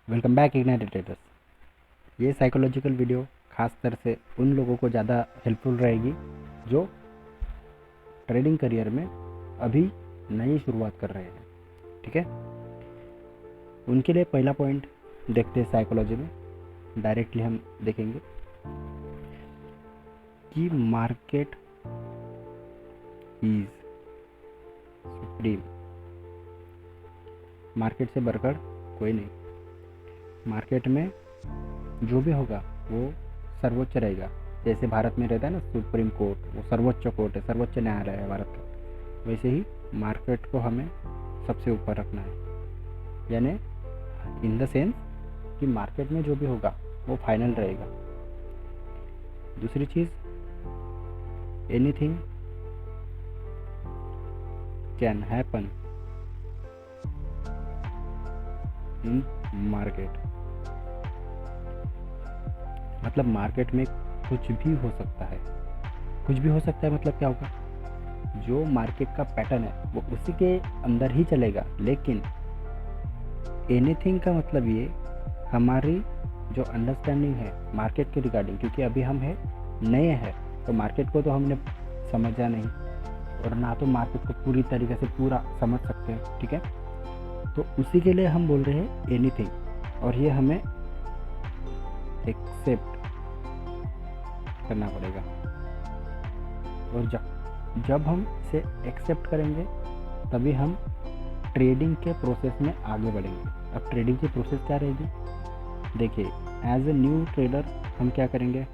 Welcome back ignited traders. ये psychological video खास तरह से उन लोगों को ज़्यादा हेल्पफुल रहेगी जो ट्रेडिंग करियर में अभी नई शुरुआत कर रहे हैं। ठीक है, उनके लिए पहला पॉइंट देखते हैं साइकोलॉजी में। डायरेक्टली हम देखेंगे कि मार्केट इज सुप्रीम। मार्केट से बढ़कर कोई नहीं। मार्केट में जो भी होगा वो सर्वोच्च रहेगा। जैसे भारत में रहता है ना सुप्रीम कोर्ट, वो सर्वोच्च कोर्ट है, सर्वोच्च न्यायालय है भारत का। वैसे ही मार्केट को हमें सबसे ऊपर रखना है, यानी इन द सेंस कि मार्केट में जो भी होगा वो फाइनल रहेगा। दूसरी चीज़, anything can happen in market. मतलब मार्केट में कुछ भी हो सकता है। कुछ भी हो सकता है मतलब क्या होगा, जो मार्केट का पैटर्न है वो उसी के अंदर ही चलेगा। लेकिन एनीथिंग का मतलब ये हमारी जो अंडरस्टैंडिंग है मार्केट के रिगार्डिंग, क्योंकि अभी हम है नए हैं तो मार्केट को तो हमने समझा नहीं और ना तो मार्केट को पूरी तरीके से पूरा समझ सकते हैं। ठीक है, तो उसी के लिए हम बोल रहे हैं एनीथिंग, और ये हमें एक्सेप्ट करना पड़ेगा। और जब हम इसे एक्सेप्ट करेंगे तभी हम ट्रेडिंग के प्रोसेस में आगे बढ़ेंगे। अब ट्रेडिंग की प्रोसेस क्या रहेगी, देखिए एज ए न्यू ट्रेडर हम क्या करेंगे,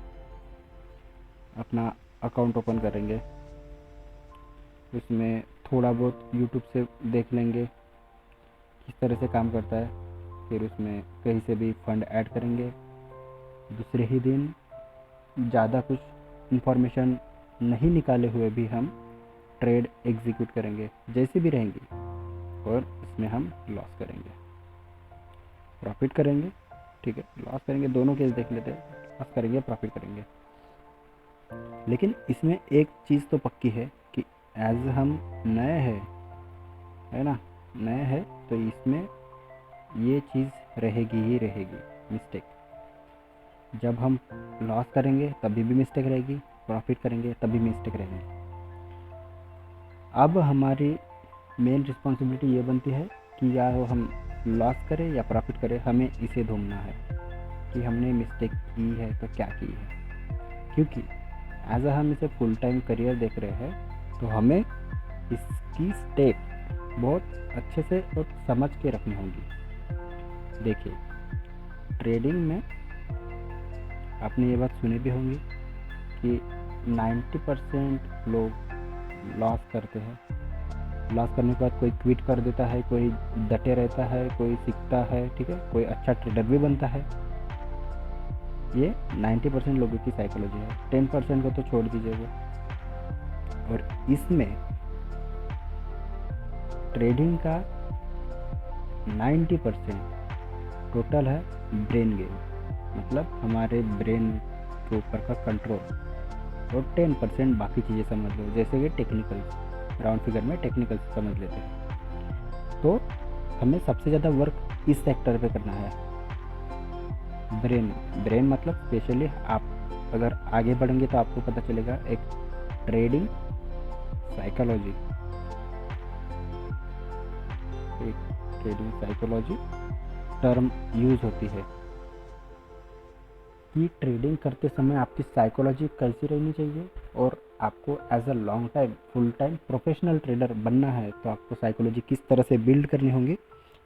अपना अकाउंट ओपन करेंगे, उसमें थोड़ा बहुत यूट्यूब से देख लेंगे किस तरह से काम करता है, फिर उसमें कहीं से भी फंड ऐड करेंगे। दूसरे ही दिन ज़्यादा कुछ इन्फॉर्मेशन नहीं निकाले हुए भी हम ट्रेड एग्जीक्यूट करेंगे जैसी भी रहेंगी, और इसमें हम लॉस करेंगे, प्रॉफिट करेंगे। ठीक है, लॉस करेंगे, दोनों केस देख लेते हैं, लॉस करेंगे प्रॉफिट करेंगे। लेकिन इसमें एक चीज़ तो पक्की है कि एज हम नए हैं, है ना, नए हैं, तो इसमें ये चीज़ रहेगी ही रहेगी, मिस्टेक। जब हम लॉस करेंगे तभी भी मिस्टेक रहेगी, प्रॉफिट करेंगे तभी मिस्टेक रहेगी। अब हमारी मेन रिस्पॉन्सिबिलिटी ये बनती है कि या हम लॉस करें या प्रॉफिट करें, हमें इसे ढूंढना है कि हमने मिस्टेक की है तो क्या की है। क्योंकि एज हम इसे फुल टाइम करियर देख रहे हैं तो हमें इसकी स्टेप बहुत अच्छे से और समझ के रखनी होगी। देखिए, ट्रेडिंग में आपने ये बात सुनी भी होंगी कि 90% लोग लॉस करते हैं। लॉस करने के बाद कोई क्विट कर देता है, कोई डटे रहता है, कोई सीखता है, ठीक है, कोई अच्छा ट्रेडर भी बनता है। ये 90% लोगों की साइकोलॉजी है। 10% को तो छोड़ दीजिए वो। और इसमें ट्रेडिंग का 90% टोटल है ब्रेन गेम, मतलब हमारे ब्रेन के ऊपर का कंट्रोल। और 10% बाकी चीज़ें समझ लो, जैसे कि टेक्निकल, राउंड फिगर में टेक्निकल समझ लेते हैं। तो हमें सबसे ज़्यादा वर्क इस सेक्टर पे करना है, ब्रेन मतलब स्पेशली आप अगर आगे बढ़ेंगे तो आपको पता चलेगा एक ट्रेडिंग साइकोलॉजी, एक ट्रेडिंग साइकोलॉजी टर्म यूज होती है कि ट्रेडिंग करते समय आपकी साइकोलॉजी कैसी रहनी चाहिए। और आपको as a long time full time professional trader बनना है तो आपको साइकोलॉजी किस तरह से बिल्ड करनी होगी,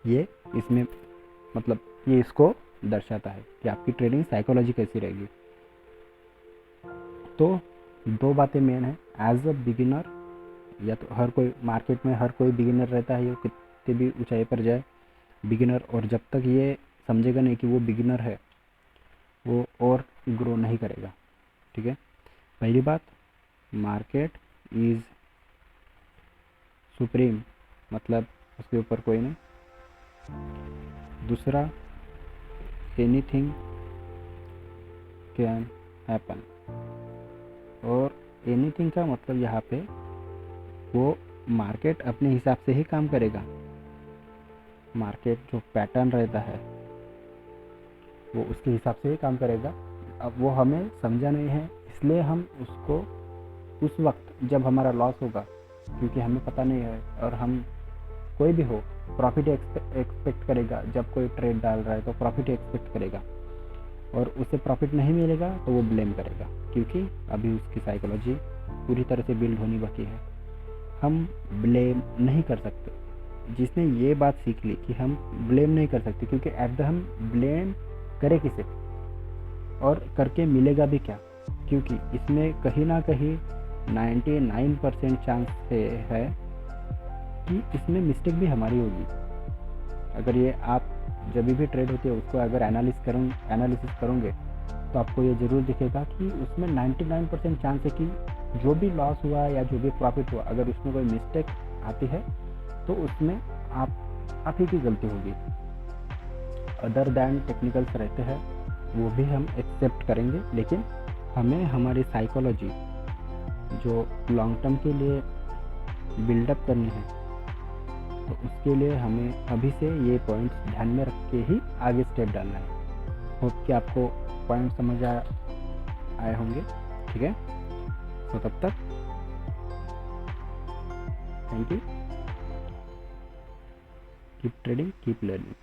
ये इसमें मतलब ये इसको दर्शाता है कि आपकी ट्रेडिंग साइकोलॉजी कैसी रहेगी। तो दो बातें मेन है एज अ बिगिनर, या तो हर कोई मार्केट में हर कोई बिगिनर रहता है, ये कितनी भी ऊंचाई पर जाए बिगिनर, और जब तक ये समझेगा नहीं कि वो बिगिनर है वो और ग्रो नहीं करेगा। ठीक है, पहली बात, मार्केट इज़ सुप्रीम, मतलब उसके ऊपर कोई नहीं। दूसरा, एनीथिंग कैन हैपन। और एनीथिंग का मतलब यहाँ पे वो मार्केट अपने हिसाब से ही काम करेगा। मार्केट जो पैटर्न रहता है वो उसके हिसाब से ही काम करेगा। अब वो हमें समझा नहीं है, इसलिए हम उसको उस वक्त जब हमारा लॉस होगा, क्योंकि हमें पता नहीं है, और हम कोई भी हो प्रॉफिट एक्सपेक्ट करेगा। जब कोई ट्रेड डाल रहा है तो प्रॉफिट एक्सपेक्ट करेगा, और उसे प्रॉफिट नहीं मिलेगा तो वो ब्लेम करेगा, क्योंकि अभी उसकी साइकोलॉजी पूरी तरह से बिल्ड होनी बाकी है। हम ब्लेम नहीं कर सकते। जिसने ये बात सीख ली कि हम ब्लेम नहीं कर सकते, क्योंकि एट द हम ब्लेम करें किसे और करके मिलेगा भी क्या, क्योंकि इसमें कहीं ना कहीं 99% चांस है कि इसमें मिस्टेक भी हमारी होगी। अगर ये आप जब भी ट्रेड होती है उसको अगर एनालिसिस करोगे तो आपको ये ज़रूर दिखेगा कि उसमें 99% चांस है कि जो भी लॉस हुआ या जो भी प्रॉफिट हुआ, अगर उसमें कोई मिस्टेक आती है तो उसमें आप ही की गलती होगी। अदर दैन टेक्निकल्स रहते हैं, वो भी हम एक्सेप्ट करेंगे, लेकिन हमें हमारी साइकोलॉजी जो लॉन्ग टर्म के लिए बिल्डअप करनी है, तो उसके लिए हमें अभी से ये पॉइंट्स ध्यान में रख के ही आगे स्टेप डालना है। होप कि आपको पॉइंट समझ आए होंगे। ठीक है, तो तब तक thank you. Keep trading, keep learning.